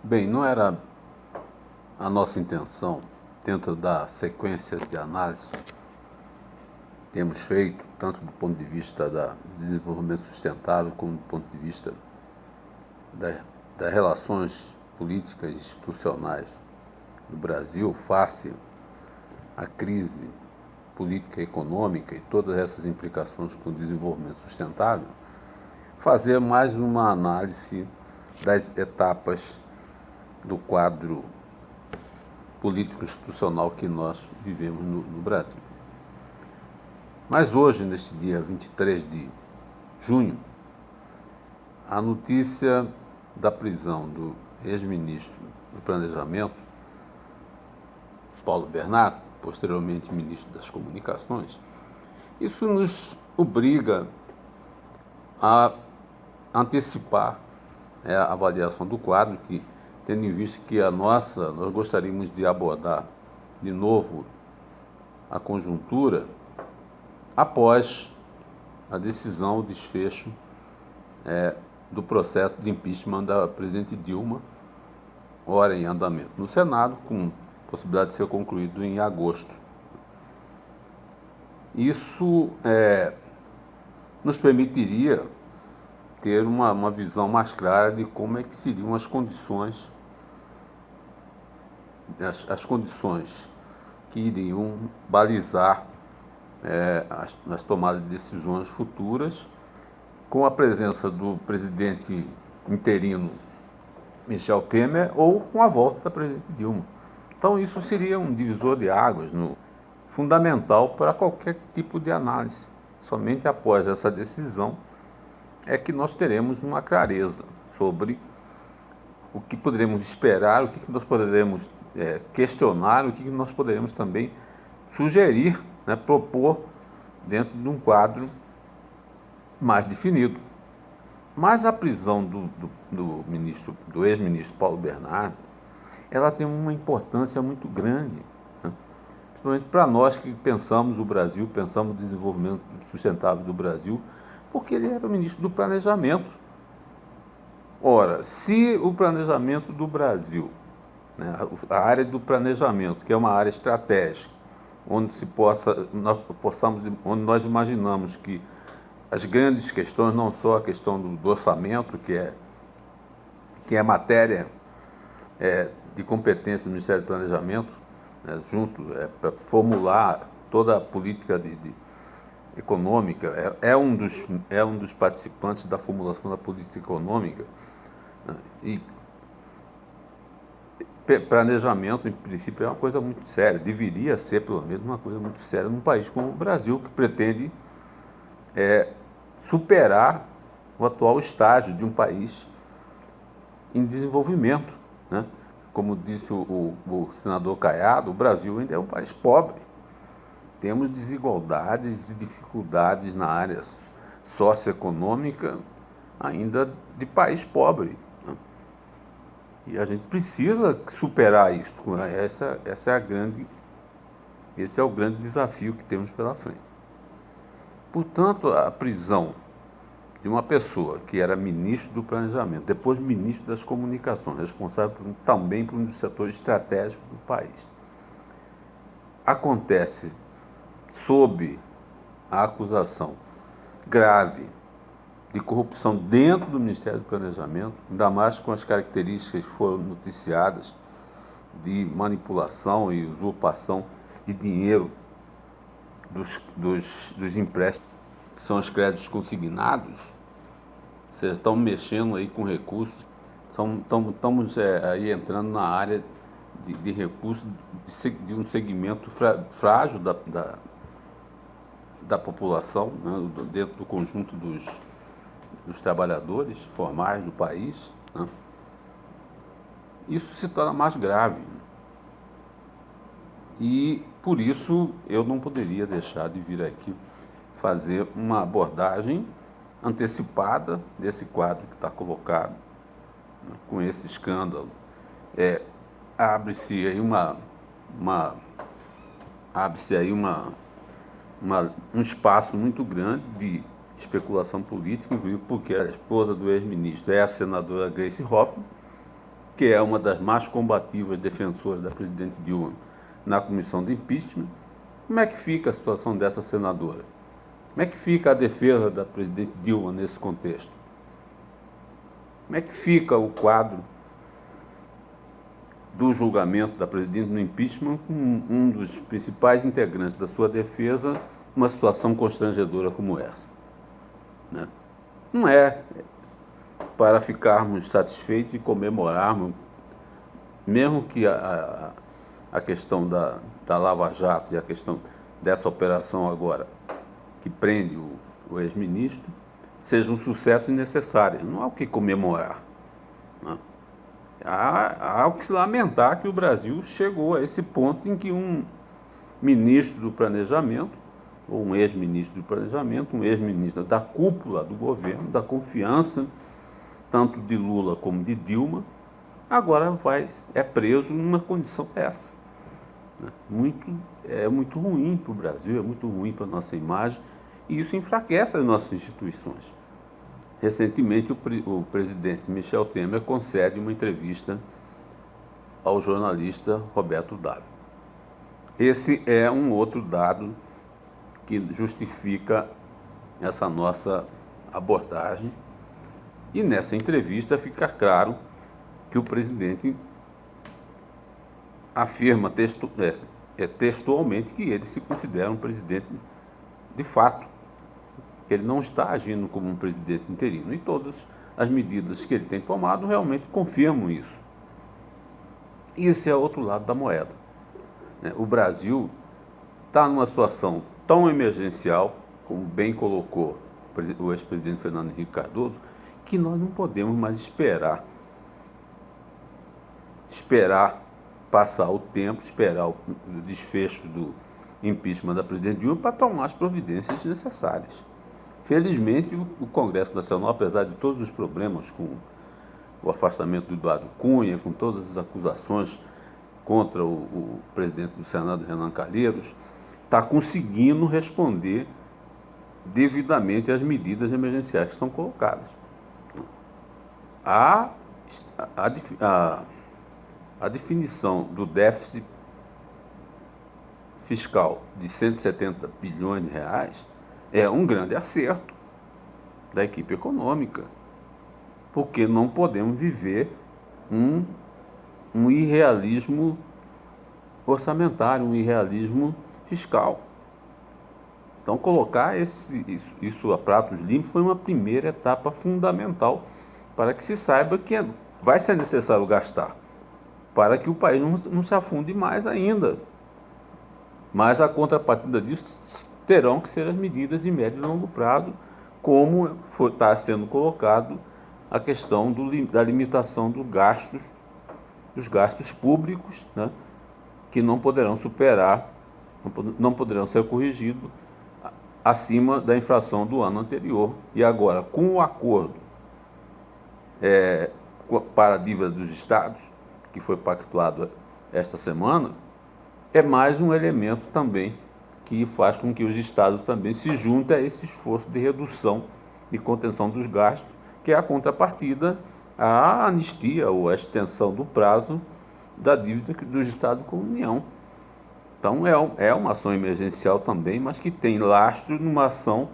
Bem, não era a nossa intenção, dentro da sequência de análise que temos feito, tanto do ponto de vista do desenvolvimento sustentável, como do ponto de vista das relações políticas e institucionais no Brasil, face à crise política e econômica e todas essas implicações com o desenvolvimento sustentável, fazer mais uma análise das etapas do quadro político-institucional que nós vivemos no Brasil. Mas hoje, neste dia 23 de junho, a notícia da prisão do ex-ministro do Planejamento, Paulo Bernardo, posteriormente ministro das Comunicações, isso nos obriga a antecipar a avaliação do quadro, que, tendo em vista que nós gostaríamos de abordar de novo a conjuntura após a decisão, o desfecho do processo de impeachment da presidente Dilma, ora em andamento no Senado, com possibilidade de ser concluído em agosto. Isso nos permitiria ter uma visão mais clara de como é que seriam as condições que iriam balizar as tomadas de decisões futuras, com a presença do presidente interino Michel Temer ou com a volta da presidente Dilma. Então isso seria um divisor de águas fundamental para qualquer tipo de análise. Somente após essa decisão é que nós teremos uma clareza sobre o que poderemos esperar, o que nós poderemos questionar, o que nós poderemos também sugerir, propor dentro de um quadro mais definido. Mas a prisão do ex-ministro Paulo Bernardo, ela tem uma importância muito grande, principalmente para nós que pensamos o Brasil, pensamos o desenvolvimento sustentável do Brasil, porque ele era o ministro do Planejamento. Ora, se o planejamento do Brasil, a área do planejamento, que é uma área estratégica, onde onde nós imaginamos que as grandes questões, não só a questão do orçamento, que é matéria de competência do Ministério do Planejamento, para formular toda a política econômica, é um dos participantes da formulação da política econômica, e planejamento, em princípio, é uma coisa muito séria, deveria ser, pelo menos, uma coisa muito séria num país como o Brasil, que pretende superar o atual estágio de um país em desenvolvimento. Como disse o senador Caiado, o Brasil ainda é um país pobre. Temos desigualdades e dificuldades na área socioeconômica ainda de país pobre. E a gente precisa superar isso. Esse é o grande desafio que temos pela frente. Portanto, a prisão de uma pessoa que era ministro do Planejamento, depois ministro das Comunicações, responsável também por um dos setores estratégicos do país, acontece sob a acusação grave de corrupção dentro do Ministério do Planejamento, ainda mais com as características que foram noticiadas de manipulação e usurpação de dinheiro dos empréstimos, que são os créditos consignados. Vocês estão mexendo aí com recursos, estamos aí entrando na área de recursos de um segmento frágil da população, dentro do conjunto dos trabalhadores formais do país. Isso se torna mais grave. E, por isso, eu não poderia deixar de vir aqui fazer uma abordagem antecipada desse quadro que está colocado, com esse escândalo. Abre-se aí um espaço muito grande de especulação política, inclusive porque a esposa do ex-ministro é a senadora Gleisi Hoffmann, que é uma das mais combativas defensoras da presidente Dilma na comissão de impeachment, como é que fica a situação dessa senadora? Como é que fica a defesa da presidente Dilma nesse contexto? Como é que fica o quadro do julgamento da presidente no impeachment com um dos principais integrantes da sua defesa numa situação constrangedora como essa? Né? Não é para ficarmos satisfeitos e comemorarmos, mesmo que a questão da Lava Jato e a questão dessa operação agora, que prende o ex-ministro, seja um sucesso necessário. Não há o que comemorar. Né? Há o que se lamentar que o Brasil chegou a esse ponto em que um ministro do planejamento, ou um ex-ministro do planejamento, um ex-ministro da cúpula do governo, da confiança, tanto de Lula como de Dilma, agora é preso numa condição dessa. É muito ruim para o Brasil, é muito ruim para a nossa imagem, e isso enfraquece as nossas instituições. Recentemente, o presidente Michel Temer concede uma entrevista ao jornalista Roberto Dávila. Esse é um outro dado que justifica essa nossa abordagem. E nessa entrevista fica claro que o presidente afirma textualmente que ele se considera um presidente de fato, que ele não está agindo como um presidente interino. E todas as medidas que ele tem tomado realmente confirmam isso. Esse é outro lado da moeda. O Brasil está numa situação tão emergencial, como bem colocou o ex-presidente Fernando Henrique Cardoso, que nós não podemos mais esperar passar o tempo, esperar o desfecho do impeachment da presidente Dilma para tomar as providências necessárias. Felizmente, o Congresso Nacional, apesar de todos os problemas com o afastamento do Eduardo Cunha, com todas as acusações contra o presidente do Senado, Renan Calheiros, está conseguindo responder devidamente às medidas emergenciais que estão colocadas. A definição do déficit fiscal de 170 bilhões de reais é um grande acerto da equipe econômica, porque não podemos viver um irrealismo orçamentário, um irrealismo fiscal. Então, colocar isso a pratos limpos foi uma primeira etapa fundamental para que se saiba que vai ser necessário gastar, para que o país não se afunde mais ainda. Mas a contrapartida disso terão que ser as medidas de médio e longo prazo, como está sendo colocado a questão da limitação dos gastos públicos, né, que não poderão não poderão ser corrigidos acima da inflação do ano anterior. E agora, com o acordo para a dívida dos estados, que foi pactuado esta semana, é mais um elemento também que faz com que os estados também se juntem a esse esforço de redução e contenção dos gastos, que é a contrapartida à anistia ou à extensão do prazo da dívida dos estados com a União. Então, é uma ação emergencial também, mas que tem lastro numa ação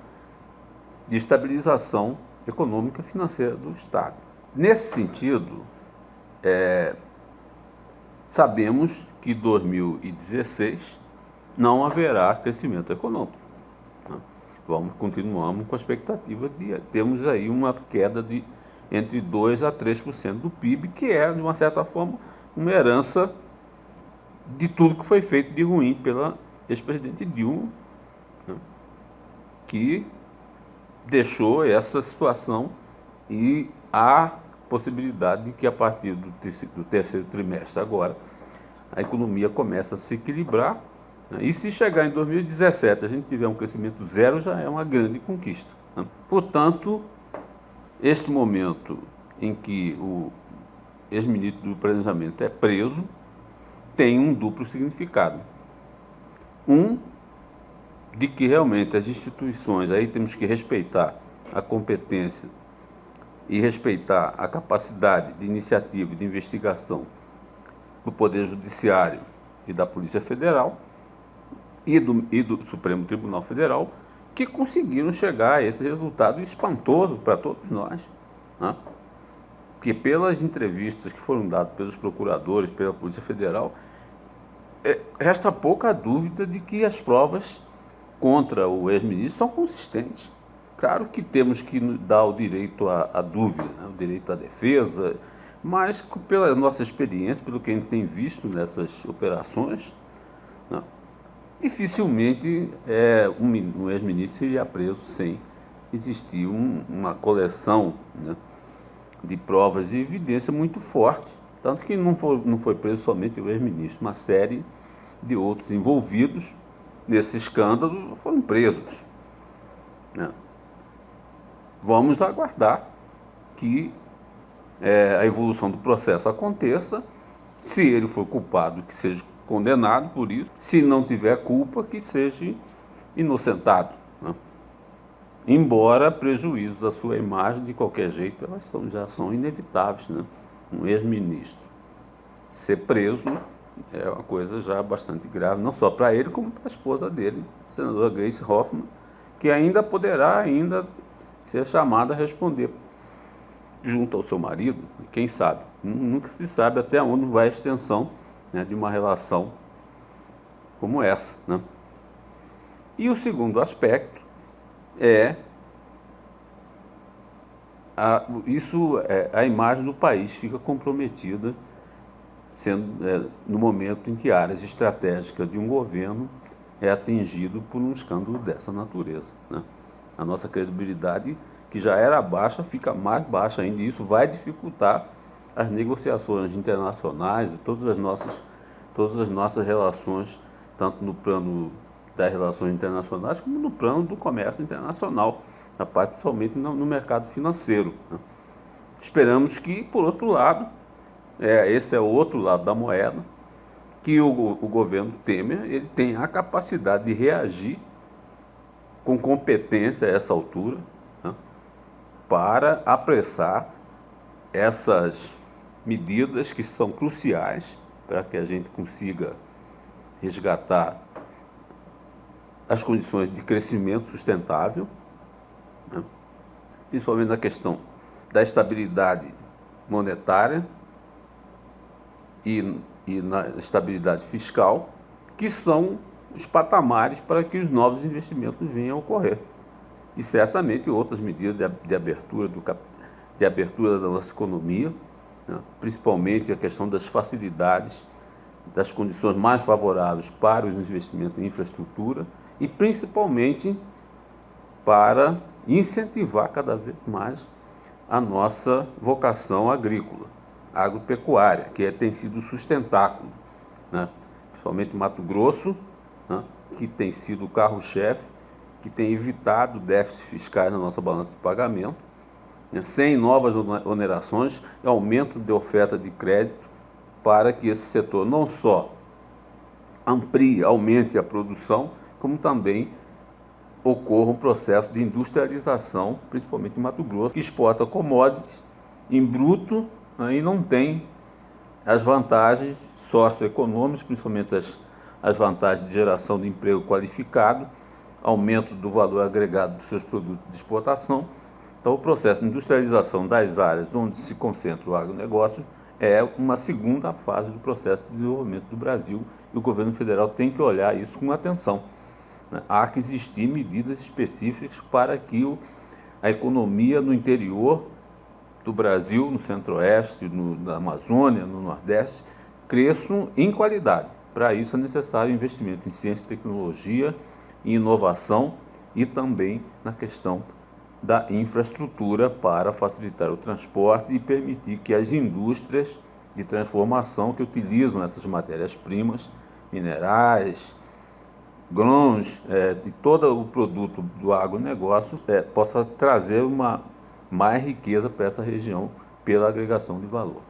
de estabilização econômica e financeira do Estado. Nesse sentido, sabemos que em 2016 não haverá crescimento econômico. Né? Continuamos com a expectativa de termos aí uma queda de entre 2% a 3% do PIB, que é, de uma certa forma, uma herança de tudo que foi feito de ruim pela ex-presidente Dilma, né, que deixou essa situação, e há possibilidade de que a partir do terceiro trimestre agora a economia começa a se equilibrar, né, e se chegar em 2017 a gente tiver um crescimento zero, já é uma grande conquista. Né? Portanto, este momento em que o ex-ministro do Planejamento é preso tem um duplo significado. Um, de que realmente as instituições, aí temos que respeitar a competência e respeitar a capacidade de iniciativa e de investigação do Poder Judiciário e da Polícia Federal e do Supremo Tribunal Federal, que conseguiram chegar a esse resultado espantoso para todos nós, né? Que pelas entrevistas que foram dadas pelos procuradores, pela Polícia Federal, resta pouca dúvida de que as provas contra o ex-ministro são consistentes. Claro que temos que dar o direito à dúvida, né? O direito à defesa, mas pela nossa experiência, pelo que a gente tem visto nessas operações, né, dificilmente um ex-ministro seria preso sem existir uma coleção, né, de provas e evidência muito forte. Tanto que não foi preso somente o ex-ministro, uma série de outros envolvidos nesse escândalo foram presos, né? Vamos aguardar que a evolução do processo aconteça. Se ele for culpado, que seja condenado por isso. Se não tiver culpa, que seja inocentado, né? Embora prejuízos à sua imagem, de qualquer jeito, elas já são inevitáveis, né? Um ex-ministro ser preso é uma coisa já bastante grave, não só para ele, como para a esposa dele, a senadora Gleisi Hoffmann, que ainda poderá ser chamada a responder junto ao seu marido, quem sabe. Nunca se sabe até onde vai a extensão, né, de uma relação como essa, né? E o segundo aspecto é a imagem do país fica comprometida no momento em que áreas estratégicas de um governo é atingido por um escândalo dessa natureza, né? A nossa credibilidade, que já era baixa, fica mais baixa ainda, e isso vai dificultar as negociações internacionais, todas as nossas relações, tanto no plano das relações internacionais, como no plano do comércio internacional, a parte principalmente no mercado financeiro, né? Esperamos que, por outro lado, esse é o outro lado da moeda, que o governo Temer ele tem a capacidade de reagir com competência a essa altura, né, para apressar essas medidas que são cruciais para que a gente consiga resgatar as condições de crescimento sustentável, né, principalmente na questão da estabilidade monetária e na estabilidade fiscal, que são os patamares para que os novos investimentos venham a ocorrer. E certamente outras medidas de abertura da nossa economia, né, principalmente a questão das facilidades, das condições mais favoráveis para os investimentos em infraestrutura e principalmente para incentivar cada vez mais a nossa vocação agrícola, agropecuária, que tem sido sustentáculo, né? Principalmente Mato Grosso, né, que tem sido o carro-chefe, que tem evitado déficits fiscais na nossa balança de pagamento, né, sem novas onerações e aumento de oferta de crédito para que esse setor não só aumente a produção, como também ocorra um processo de industrialização, principalmente em Mato Grosso, que exporta commodities em bruto, né, e não tem as vantagens socioeconômicas, principalmente as vantagens de geração de emprego qualificado, aumento do valor agregado dos seus produtos de exportação. Então, o processo de industrialização das áreas onde se concentra o agronegócio é uma segunda fase do processo de desenvolvimento do Brasil, e o governo federal tem que olhar isso com atenção, né? Há que existir medidas específicas para que a economia no interior do Brasil, no Centro-Oeste, na Amazônia, no Nordeste, cresçam em qualidade. Para isso é necessário investimento em ciência e tecnologia, em inovação e também na questão da infraestrutura para facilitar o transporte e permitir que as indústrias de transformação que utilizam essas matérias-primas, minerais, grãos, e todo o produto do agronegócio possa trazer mais riqueza para essa região pela agregação de valor.